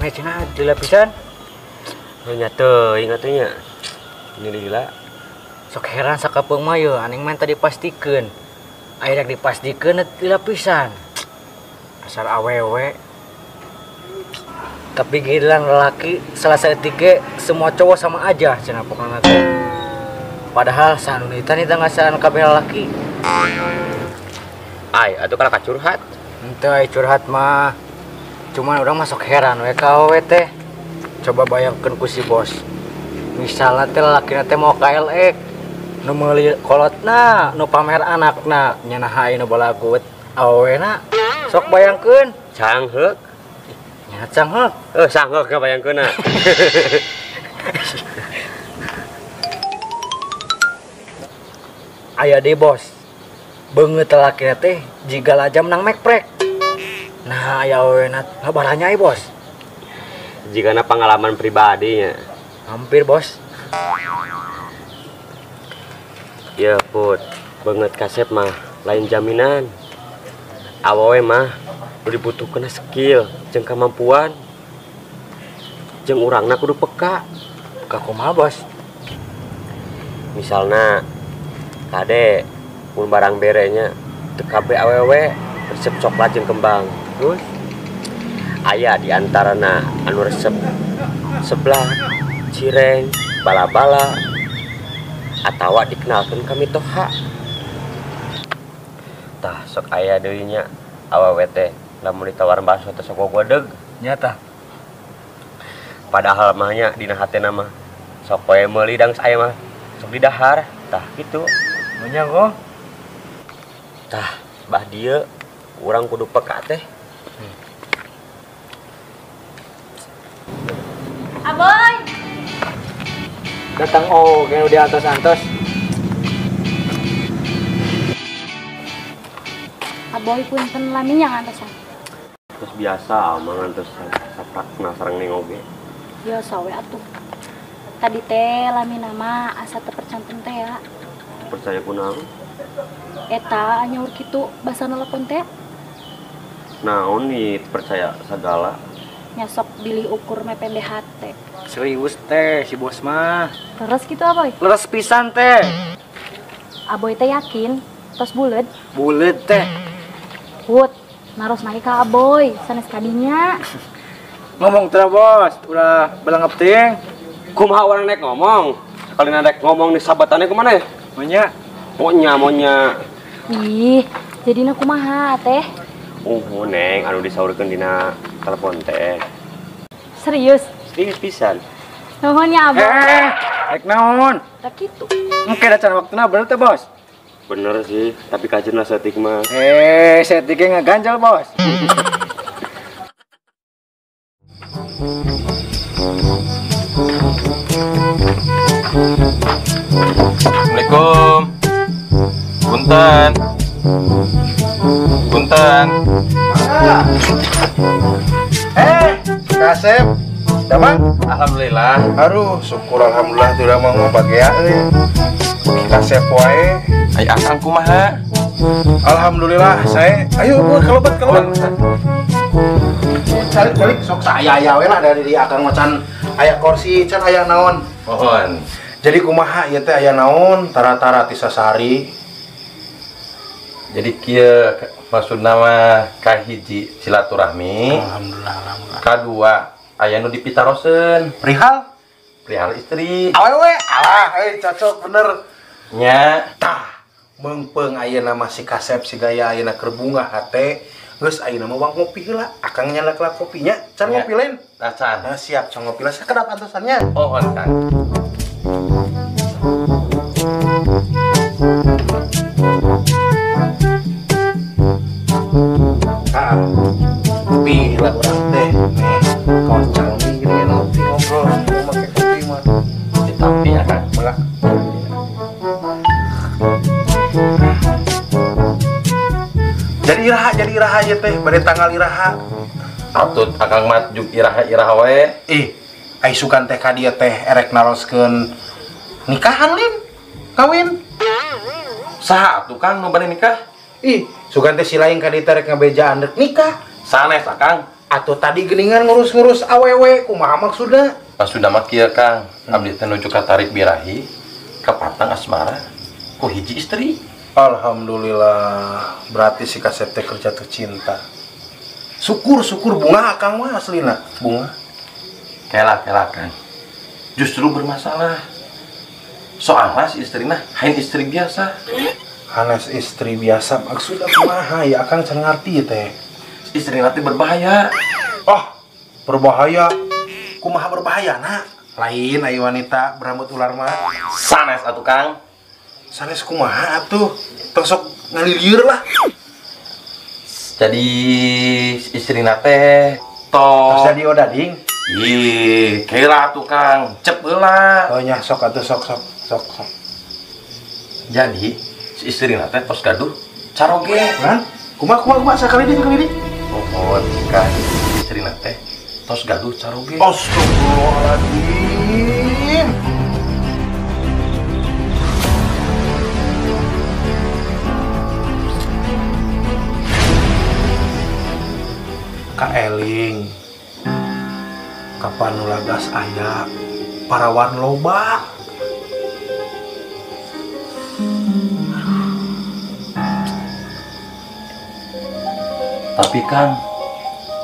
kena cina di lapisan. Nyata ingatnya ini lila. Sok heran sakapeung mah yeuh aning mah tadi pastikeun. Aya dak dipastikeun di lapisan. Asal awewe. Tapi giliran lelaki selesai tiga semua cowok sama aja cenah pokona teh. Padahal sanunita nita ngasaran kabeh lelaki. Ay, atuh kalau curhat. Henteu aya curhat mah. Cuman urang masuk heran we ka awewe teh. Coba bayangkeun ku si bos. Misalna teh lalakina teh mau ka LX. Nu meuli kolotna, nu pamer anakna, nya naha anu balagut awewena. Sok bayangkeun. Cangheuk. Nya cangheuk. Sangheuk ka bayangkeunna. Aya deui bos. Beungeut lalakina teh jiga lajam nang mekprek. Nah, aya awewena ngabaranya bos. Jigana pengalaman pribadinya. Hampir bos. Ya put, banget kasep mah lain jaminan. Awewe mah dibutuhkeun skill jeung kemampuan. Jeung urangna kudu peka. Peka kumaha bos? Misalna kade mun barang berenya teu kabeh awewe resep coklat jeung kembang. Terus aya di antarana anu resep sebelah, cireng, bala-bala, atawa dikenalkeun ka mitoha. Tah sok aya deui nya awewe teh lamun ditawaran bakso teh sok gogodeg. Nyata. Padahal mah nya dina hatena mah sok poe meuli dang saya mah sok didahar. Tah kitu. Nya kok. Tah bah dieu urang kudu peka teh. Aboy. Datang kayaknya udah antos-antos. Aboy punten lami nya ngantosan. Terus biasa mah ngantos saprak nasareng nengoge. Biasa we atuh. Tadi teh lami nama asa teu percanten teh ya. Percaya kunaon? Eta nyaur kitu basa nelpon teh. Naon nih percaya segala. Nyasok bili ukur mepende hate. Serius teh si bos mah. Terus gitu Aboy. Leres pisan teh. Aboy teh yakin tos bulet. Bulet teh. Put, naros naik ka Aboy, sanes kadinya. Ngomong teh bos, udah belangap ting. Kumaha urang nek ngomong? Sekali nek ngomong nih sahabatannya kemana ya? Monya. Ih, jadina kumaha teh? Neng anu disaurkeun dina telepon teh. Serius? Serius pisan. Nuhun ya Aboy. Rek naon? Tak kitu. Engke da cara waktuna bener teh bos. Bener sih, tapi kajen lah setik mah. Setiknya ngeganjal bos. Assalamualaikum. Punten. Kasep, damang? Alhamdulillah. Aduh, syukur alhamdulillah tidak mau ngobagia Kasep wae. Ai akang kumaha? Alhamdulillah saya. Ayo bu, kalobat. Calik sok saya we lah dari di akang macan aya kursi can aya naon. Mohon. Jadi kumaha ieu teh aya naon tara-tara ti sasari. Jadi kieu maksudna mah kahiji silaturahmi. Alhamdulillah. Kadua aya nu dipitaroseun. Perihal istri. awewe alah cocok bener. Nya Tah, meungpeung ayeuna mah si Kasep si gaya ayeuna keur bunga hate. Geus ayeuna mah wang ngopi heula. Akang nyalak kopinya, can ngopi lain. Acan. Nah, siap, can ngopi lah. Sakedap antosannya. Mohon Kang. Kopi lah urang teh. Nih, kocang nih gini ngopi ngobrol, mau make kopi mah. Tapi ya Kang. Meula. Jadi iraha aja teh, bade tanggal iraha. Atut akang mat juk iraha we. Ai sugan teh ka dieu teh erek naroskeun nikahan lin, kawin. Saha atuh Kang nu bade nikah? Sugan teh si lain ka dieu teh rek ngabejaan rek nikah. Sanes akang. Atau tadi geningan ngurus-ngurus awewe kumaha maksudna? Pas sudah mah kieu Kang, abdi teh nuju ka tarik birahi, ka patang asmara, ku hiji istri. Alhamdulillah, berarti si Kasep teh kerja tercinta. Syukur bunga Kang mah aslina, bunga. Kela Kang. Justru bermasalah. Soalnya si istri mah hain istri biasa. Hanes istri biasa maksudnya kumaha ya Kang can ngarti teh. Istri nanti berbahaya. Oh, berbahaya. Kumaha berbahaya nak? Lain ayu wanita berambut ular mah. Sanes atuh Kang. Sanes kumaha atuh? Tosok ngalilir lah. Jadi istri nate Terus jadi odading. Ih, kela tuh Kang, cep heula. Oh nya sok atuh sok. Jadi si istri nate tos gaduh caroge. Kan? Kumaha sakali di. Mohon Kang, istri nate tos gaduh caroge. Astagfirullahaladzim. Kak Eling, kapan nulagas aya parawan loba? Tapi Kang,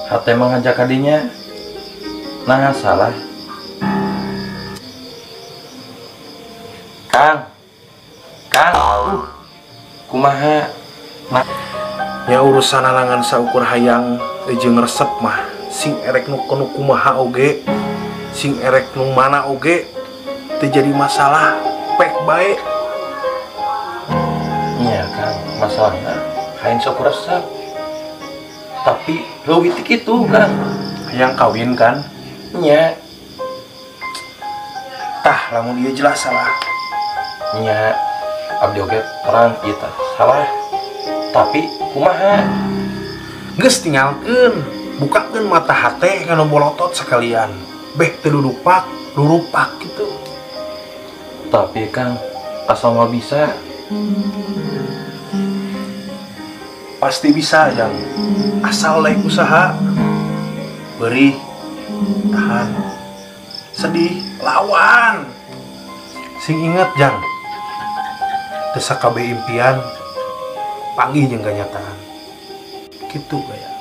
hati mengajak kadinya, nah salah. Kang, kumaha? Ya urusan alangan saukur hayang jeung resep mah sing erek nu kumaha oge sing erek nu mana oge teu jadi masalah pek bae. Iya Kang, masalahnya hain sok resep. Tapi leuwih ti kitu Kang. Hayang kawin kan? Nya, Tah lamun ieu jelas salah. nya abdi oge orang kita salah. Tapi kumaha? Geus tinggalkeun, bukakeun mata hate kana bolotot sekalian. Beh teu dudupak, lurupak gitu. Tapi Kang, asal mau bisa. Pasti bisa Jang. Asal laik usaha. Beri, tahan. Sedih, lawan. Sing inget Jang. Teu sakabe impian panggih jeung kenyataan. Gitu gaya.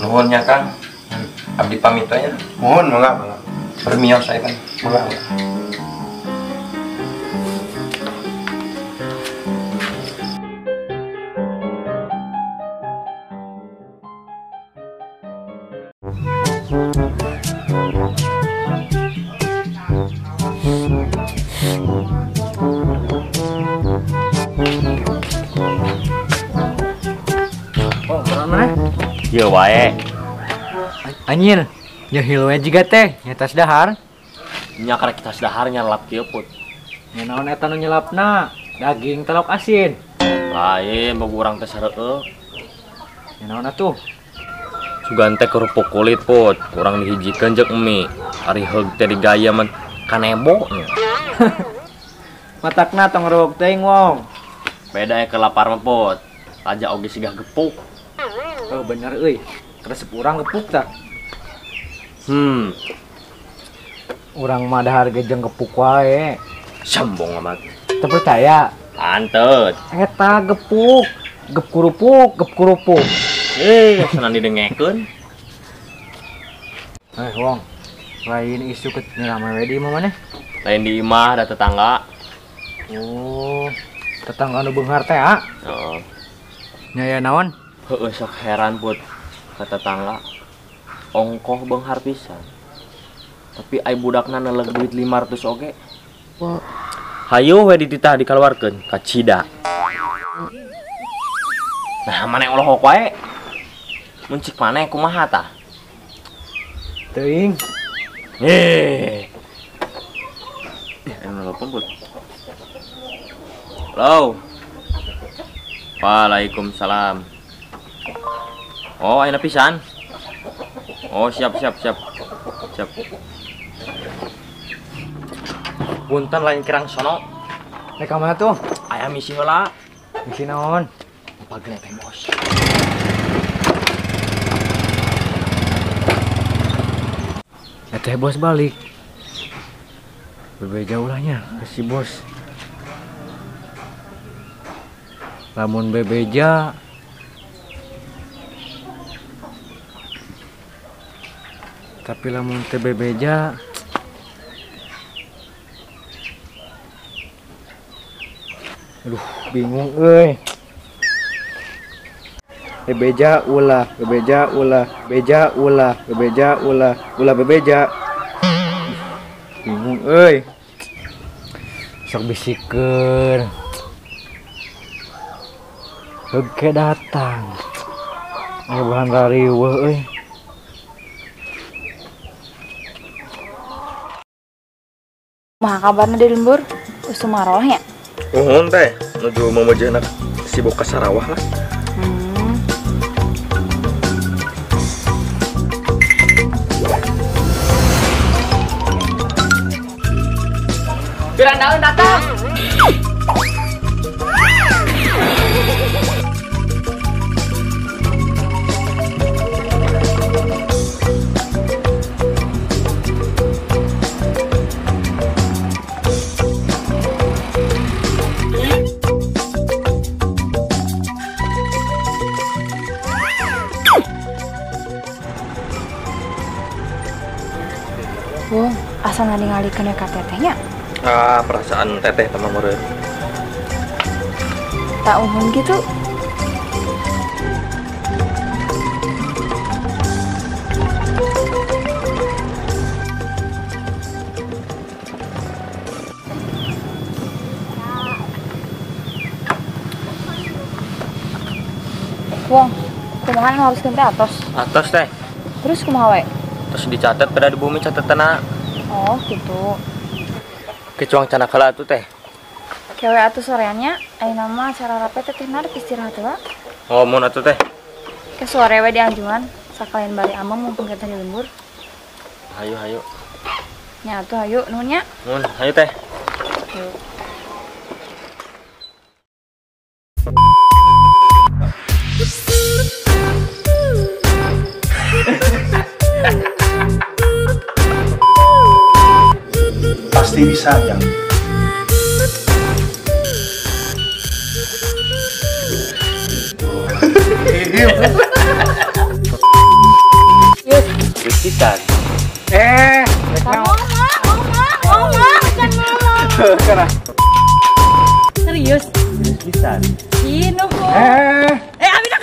Nuhunnya Kang, abdi pamit ya. Mohon mangga. Permios saya Kang. Mangga. Oh, mana? Ieu wae. Anjir, nyehil we jiga teh, nyetas dahar. Nya karek kita dahar nyalap kieu put. Nya naon eta nu nyelapna? Daging telok asin. Lain boga urang teh sareueuh. Nya naon atuh? Sugan teh kerupuk kulit put. Urang dihijikeun jeung emi. Ari heug teh digaya mah kanebo nya. Matakna tong rewek teuing wong. Beda ke lapar mah put. Raja oge sigah gepuk. Oh bener euy. Resep urang gepuk tah. Urang mah dahar ge jeung gepuk wae. Sombong amat. Teu percaya? Antut. Eta gepuk, gep kurupuk. Senang didengekeun. Wong. Lain isu ke nyelama we di imah maneh. Lain di imah da tetangga. Oh, tetangga nu beunghar teh, ah. Heeh. Nya ya naon? Heueuh sok heran put ka tetangga. Ongkoh beunghar pisan. Tapi ai budakna neleg duit 500 oge. Hayu we dititah dikaluarkeun ka Cida. Nah, maneh olohok wae. Mun cik maneh kumaha tah? Teuing. Nelpon put. Halo. Waalaikumsalam. Oh, ayeuna pisan. Oh, siap. Punten lain kirang sono. Nek ka mana tuh? Aya misi heula. Misi naon? Pagene teh bos. Teh bos balik. Bebeja ulahnya ke si bos. Lamun bebeja tapi lamun teh bebeja aduh bingung euy. Bebeja ulah bebeja bebeja bingung euy. Sok bisikeun Oke datang. Ayo bahan rariweuh euy. Mah kabarna di lembur? Geus sumaroh nya? Uhun teh, nuju mamajana sibuk ka Sarawah lah. Pirandaun datang. Bung, asa ngalih-ngalihkeun ka tetehnya? Perasaan teteh teman meureun. Tak umum gitu. Wong, kumaha harus teh atos. Atos teh, Terus kumaha we? terus dicatat pada di bumi catatana. Oh, gitu. Kecuang cana kala atuh teh. Kewe atuh soreannya, ayeuna mah acara rape teh narek istirahat heula. Oh, mun atuh teh. Ke sore we di anjuan, sakalian bari amang mumpung kita di lembur. Hayu. Nya atuh hayu nuhun nya. Mun, hayu teh. Yuk. Pasti bisa yang Pisan. Ngomong, jangan ngomong. Serius? Pisan. Ih, nuhun. Eh Abi dah.